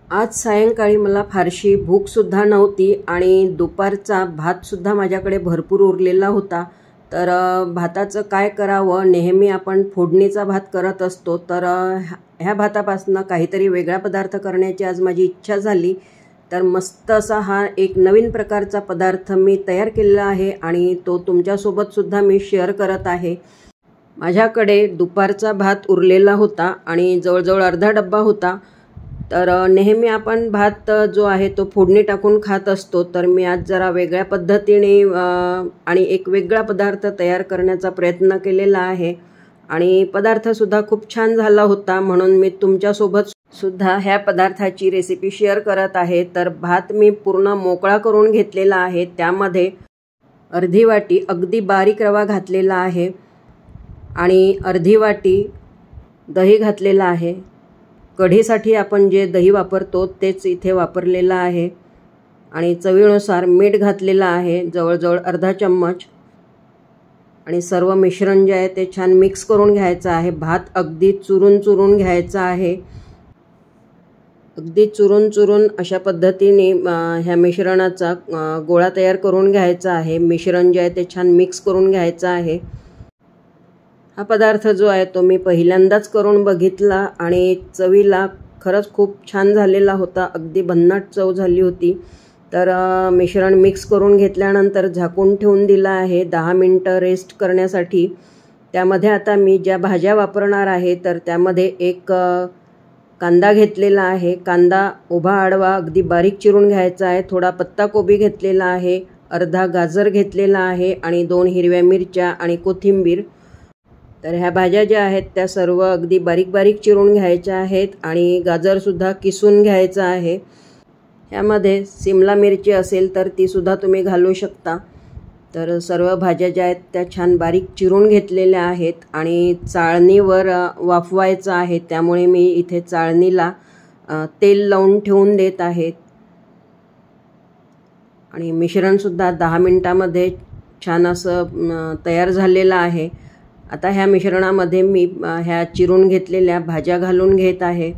आज सायंकाळी मला फारशी भूकसुद्धा नव्हती आणि दुपारचा भातसुद्धा माझ्याकडे भरपूर उरलेला होता। तर भाताचं काय करावं, नेहमी आपण फोडणीचा भात करत असतो, तर ह्या भातापासून काहीतरी वेगळा पदार्थ करण्याची आज माझी इच्छा झाली। तर मस्त असा हा एक नवीन प्रकारचा पदार्थ मी तयार केलेला आहे आणि तो तुमच्यासोबतसुद्धा मी शेअर करत आहे। माझ्याकडे दुपारचा भात उरलेला होता आणि जवळजवळ अर्धा डब्बा होता। तर नेहमी आपण भात जो आहे तो फोडणी टाकून खात असतो, तर मी आज जरा वेगळ्या पद्धतीने आणि एक वेगळा पदार्थ तयार करण्याचा प्रयत्न केलेला आहे आणि पदार्थसुद्धा खूप छान झाला होता, म्हणून मी तुमच्यासोबत सुद्धा ह्या पदार्थाची रेसिपी शेअर करत आहे। तर भात मी पूर्ण मोकळा करून घेतलेला आहे, त्यामध्ये अर्धी वाटी अगदी बारीक रवा घातलेला आहे आणि अर्धी वाटी दही घातलेला आहे। कढीसाठी आपण जे दही वापरतो तेच इथे वापरलेलं आहे आणि चवीनुसार मीठ घातलेलं आहे, जवळजवळ अर्धा चम्मच। आणि सर्व मिश्रण जे आहे ते छान मिक्स करून घ्यायचं आहे। भात अगदी चुरून घ्यायचा आहे, अगदी चुरून अशा पद्धतीने ह्या मिश्रणाचा गोळा तयार करून घ्यायचा आहे। मिश्रण जे आहे ते छान मिक्स करून घ्यायचं आहे। हा पदार्थ जो आहे तो मी पहिल्यांदाच करून बघितला आणि चवीला खरंच खूप छान झालेला होता, अगदी भन्नाट चव झाली होती। तर मिश्रण मिक्स करून घेतल्यानंतर झाकून ठेवून दिलं आहे 10 मिनिटं रेस्ट करण्यासाठी। त्यामध्ये आता मी ज्या भाज्या वापरणार आहे, तर त्यामध्ये एक कांदा घेतलेला आहे, कांदा उभा आडवा अगदी बारीक चिरून घ्यायचा आहे। थोडा पत्ताकोबी घेतलेला आहे, अर्धा गाजर घेतलेला आहे आणि 2 हिरव्या मिरच्या आणि कोथिंबीर। तर ह्या भाज्या ज्या आहेत त्या सर्व अगदी बारीक चिरून घ्यायच्या आहेत आणि गाजरसुद्धा किसून घ्यायचं आहे। ह्यामध्ये सिमला मिरची असेल तर तीसुद्धा तुम्ही घालू शकता। तर सर्व भाज्या ज्या आहेत त्या छान बारीक चिरून घेतलेल्या आहेत आणि चाळणीवर वाफवायचं आहे, त्यामुळे मी इथे चाळणीला तेल लावून ठेवून देत आहे। आणि मिश्रणसुद्धा 10 मिनिटांमध्ये छान असं तयार झालेलं आहे। आता ह्या मिश्रणामध्ये मी ह्या चिरून घेतलेल्या भाज्या घालून घेत आहे,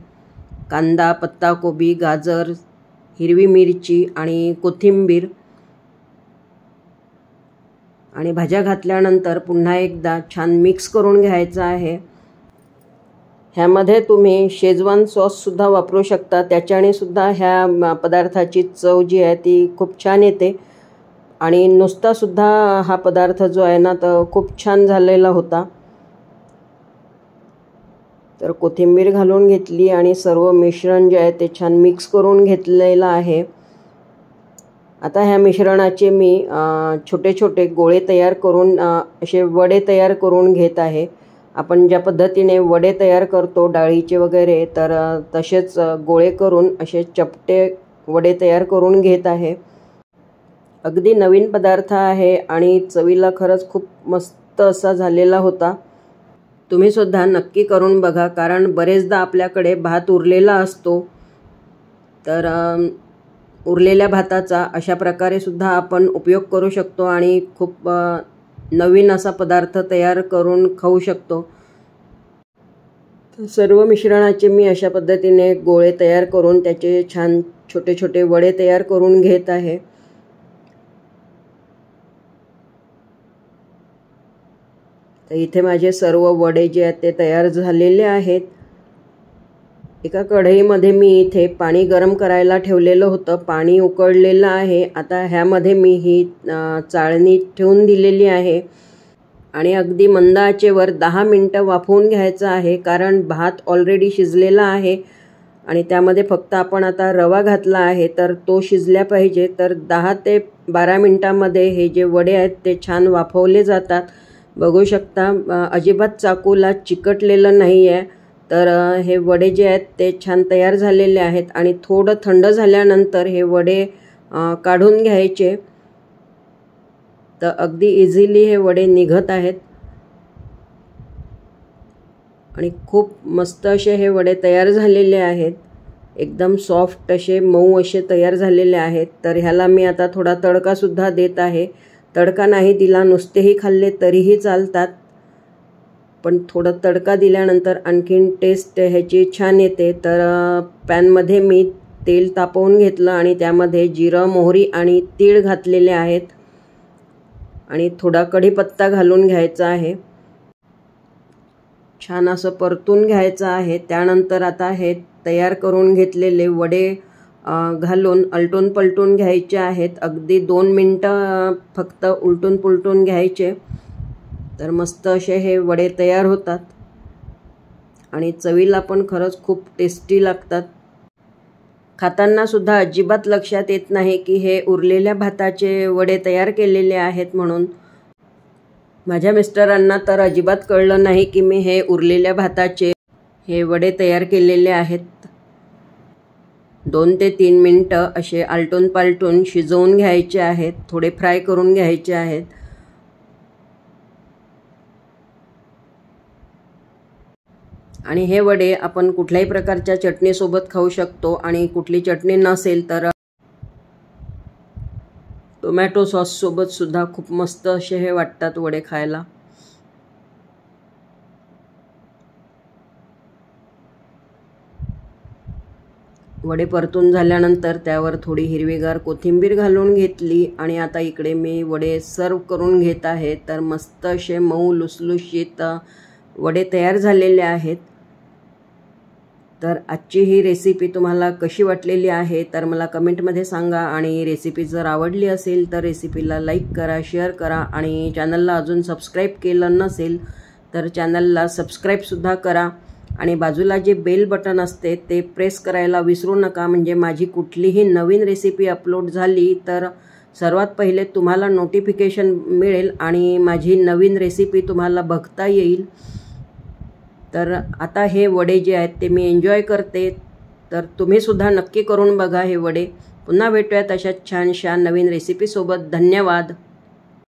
कांदा, पत्ताकोबी, गाजर, हिरवी मिरची आणि कोथिंबीर। आणि भाज्या घातल्यानंतर पुन्हा एकदा छान मिक्स करून घ्यायचं आहे। ह्यामध्ये तुम्ही शेजवान सॉससुद्धा वापरू शकता, त्याच्याने सुद्धा ह्या पदार्थाची चव जी आहे ती खूप छान येते आणि नुसतासुद्धा हा पदार्थ जो आहे ना तो खूप छान झालेला होता। तर कोथिंबीर घालून घेतली आणि सर्व मिश्रण जे आहे ते छान मिक्स करून घेतलेलं आहे। आता ह्या मिश्रणाचे मी छोटे गोळे तयार करून असे वडे तयार करून घेत आहे। आपण ज्या पद्धतीने वडे तयार करतो डाळीचे वगैरे, तर तसेच गोळे करून असे चपटे वडे तयार करून घेत आहे। अगदी नवीन पदार्थ आहे आणि चवीला खरंच खूप मस्त असा झालेला होता। तुम्ही सुद्धा नक्की करून बघा, कारण बरेचदा आपल्याकडे भात उरलेला असतो, तर उरलेल्या भाताचा अशा प्रकारे सुद्धा आपण उपयोग करू शकतो आणि खूप नवीन असा पदार्थ तयार करून खाऊ शकतो। सर्व मिश्रणाचे मी अशा पद्धतीने गोळे तयार करून त्याचे छान छोटे वडे तयार करून घेत आहे। तर इथे माझे सर्व वडे जे आहेत ते तयार झालेले आहेत। एका कढईमध्ये मी इथे पाणी गरम करायला ठेवलेलं होतं, पाणी उकळलेलं आहे। आता ह्यामध्ये मी ही चाळणी ठेवून दिलेली आहे आणि अगदी मंद आचेवर 10 मिनिटं वाफवून घ्यायचं आहे, कारण भात ऑलरेडी शिजलेला आहे आणि त्यामध्ये फक्त आपण आता रवा घातला आहे, तर तो शिजल्या पाहिजे। तर 10 ते 12 मिनिटांमध्ये हे जे वडे आहेत ते छान वाफवले जातात। बघू शकता अजिबात चाकूला चिकटलेलं नाही आहे। तर हे वडे जे आहेत ते छान तयार झालेले आहेत आणि थोडं थंड झाल्यानंतर हे वडे काढून घ्यायचे। तर अगदी इझिली हे वडे निघत आहेत आणि खूप मस्त असे हे वडे तयार झालेले आहेत, एकदम सॉफ्ट असे मऊ असे तयार झालेले आहेत। तर ह्याला मी आता थोडा तडकासुद्धा देत आहे। तडका नाही दिला, नुसतेही खाल्ले तरीही चालतात, पण थोडा तडका दिल्यानंतर आणखीन टेस्ट ह्याची छान येते। तर पॅनमध्ये मी तेल तापवून घेतलं आणि त्यामध्ये जिरं, मोहरी आणि तीळ घातलेले आहेत आणि थोडा कढीपत्ता घालून घ्यायचा आहे. छान असं परतून घ्यायचं आहे. त्यानंतर आता हे तयार करून घेतलेले वडे घालून आलटून पलटून घ्यायचे आहेत. अगदी 2 मिनटं फक्त उलटून पुलटून घ्यायचे, तर मस्त असे हे वडे तयार होतात आणि चवीला पण खरंच खूप टेस्टी लागतात. खाताना सुद्धा अजिबात लक्षात येत नाही की हे उरलेल्या भाताचे वडे तयार केलेले आहेत म्हणून. माझ्या मिस्टरांना तर अजिबात कळलं नाही की मी हे उरलेल्या भाताचे हे वडे तयार केलेले आहेत. 2 ते 3 मिनटं असे आलटून पालटून शिजवून घ्यायचे आहेत, थोडे फ्राय करून घ्यायचे आहेत. आणि हे वडे आपण कुठल्याही प्रकारच्या चटणीसोबत खाऊ शकतो आणि कुठली चटणी नसेल तर टोमॅटो सॉससोबत सुद्धा खूप मस्त असे हे वाटतात वडे खायला. वडे परतून झाल्यानंतर त्यावर थोडी हिरवीगार कोथिंबीर घालून घेतली आणि आता इकडे मी वडे सर्व करून घेत आहे. तर मस्त असे मऊ लुसलुशीत वडे तयार झालेले आहेत. तर आजची ही रेसिपी तुम्हाला कशी वाटलेली आहे तर मला कमेंटमध्ये सांगा. आणि रेसिपी जर आवडली असेल तर रेसिपीला लाईक करा, शेअर करा आणि चॅनलला अजून सबस्क्राईब केलं नसेल तर चॅनलला सबस्क्राईबसुद्धा करा. आणि बाजूला जे बेल बटन असते ते प्रेस करायला विसरू नका, म्हणजे माझी कुठलीही नवीन रेसिपी अपलोड झाली तर सर्वात पहिले तुम्हाला नोटिफिकेशन मिळेल आणि माझी नवीन रेसिपी तुम्हाला बघता येईल. तर आता हे वडे जे आहेत ते मी एन्जॉय करते, तर तुम्हीसुद्धा नक्की करून बघा हे वडे. पुन्हा भेटूयात अशा छानशा नवीन रेसिपीसोबत. धन्यवाद.